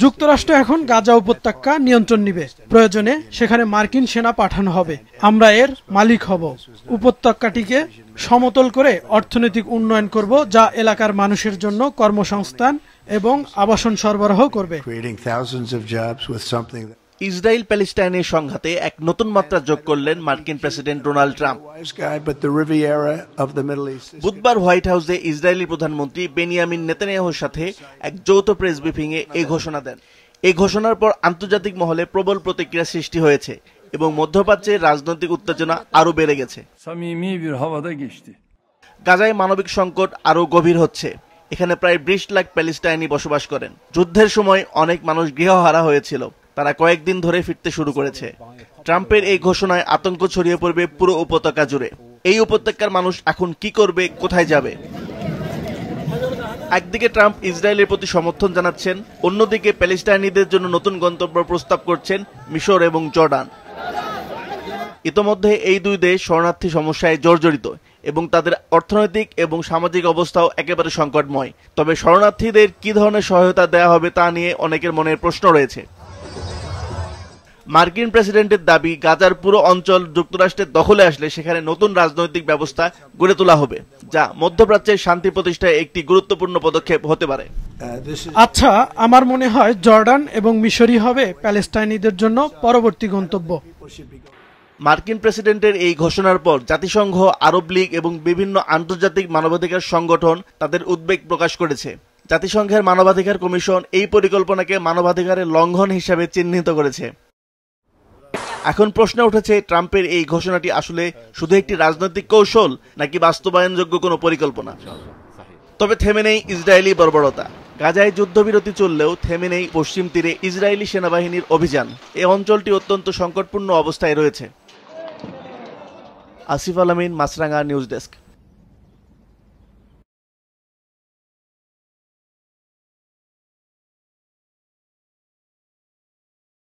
যুক্তরাষ্ট্র এখন গাজা উপত্যকা নিয়ন্ত্রণ নিবে, প্রয়োজনে সেখানে মার্কিন সেনা পাঠানো হবে। আমরা এর মালিক হব। উপত্যকাটিকে সমতল করে অর্থনৈতিক উন্নয়ন করব, যা এলাকার মানুষের জন্য কর্মসংস্থান এবং আবাসন সরবরাহ করবে। ইসরায়েল প্যালেস্টাইনের সংঘাতে এক নতুন মাত্রা যোগ করলেন মার্কিন প্রেসিডেন্ট ডোনাল্ড ট্রাম্প। বুধবার হোয়াইট হাউসে ইসরায়েলি প্রধানমন্ত্রী বেনিয়ামিন নেতানিয়াহুর সাথে এক যৌথ প্রেস ব্রিফিংয়ে এই ঘোষণা দেন। এই ঘোষণার পর আন্তর্জাতিক মহলে প্রবল প্রতিক্রিয়া সৃষ্টি হয়েছে এবং মধ্যপ্রাচ্যের রাজনৈতিক উত্তেজনা আরও বেড়ে গেছে। গাজায় মানবিক সংকট আরও গভীর হচ্ছে। এখানে প্রায় 20 লাখ প্যালেস্টাইনি বসবাস করেন। যুদ্ধের সময় অনেক মানুষ গৃহহারা হয়েছিল, তারা কয়েকদিন ধরে ফিরতে শুরু করেছে। ট্রাম্পের এই ঘোষণায় আতঙ্ক ছড়িয়ে পড়বে পুরো উপত্যকা জুড়ে। এই উপত্যকার মানুষ এখন কি করবে, কোথায় যাবে? একদিকে ট্রাম্প ইসরায়েলের প্রতি সমর্থন জানাচ্ছেন, অন্যদিকে প্যালেস্টাইনিদের জন্য নতুন গন্তব্য প্রস্তাব করছেন মিশর এবং জর্ডান। ইতোমধ্যে এই দুই দেশ শরণার্থী সমস্যায় জর্জরিত এবং তাদের অর্থনৈতিক এবং সামাজিক অবস্থাও একেবারে সংকটময়। তবে শরণার্থীদের কি ধরনের সহায়তা দেওয়া হবে তা নিয়ে অনেকের মনে প্রশ্ন রয়েছে। মার্কিন প্রেসিডেন্টের দাবি, গাজার পুরো অঞ্চল যুক্তরাষ্ট্রের দখলে আসলে সেখানে নতুন রাজনৈতিক ব্যবস্থা গড়ে তোলা হবে, যা মধ্যপ্রাচ্যের শান্তি প্রতিষ্ঠায় একটি গুরুত্বপূর্ণ পদক্ষেপ হতে পারে। আচ্ছা, আমার মনে হয় জর্ডান এবং মিশরই হবে প্যালেস্টাইনিদের জন্য পরবর্তী গন্তব্য। মার্কিন প্রেসিডেন্টের এই ঘোষণার পর জাতিসংঘ, আরব লীগ এবং বিভিন্ন আন্তর্জাতিক মানবাধিকার সংগঠন তাদের উদ্বেগ প্রকাশ করেছে। জাতিসংঘের মানবাধিকার কমিশন এই পরিকল্পনাকে মানবাধিকারের লঙ্ঘন হিসাবে চিহ্নিত করেছে। এখন প্রশ্ন উঠেছে, ট্রাম্পের এই ঘোষণাটি আসলে শুধু একটি রাজনৈতিক কৌশল নাকি বাস্তবায়নযোগ্য কোনো পরিকল্পনা? তবে থেমে নেই ইসরায়েলি বর্বরতা। গাজায় যুদ্ধবিরতি চললেও থেমে নেই পশ্চিম তীরে ইসরায়েলি সেনাবাহিনীর অভিযান। এই অঞ্চলটি অত্যন্ত সংকটপূর্ণ অবস্থায় রয়েছে। আসিফ আল আমিন, মাছরাঙা নিউজ ডেস্ক।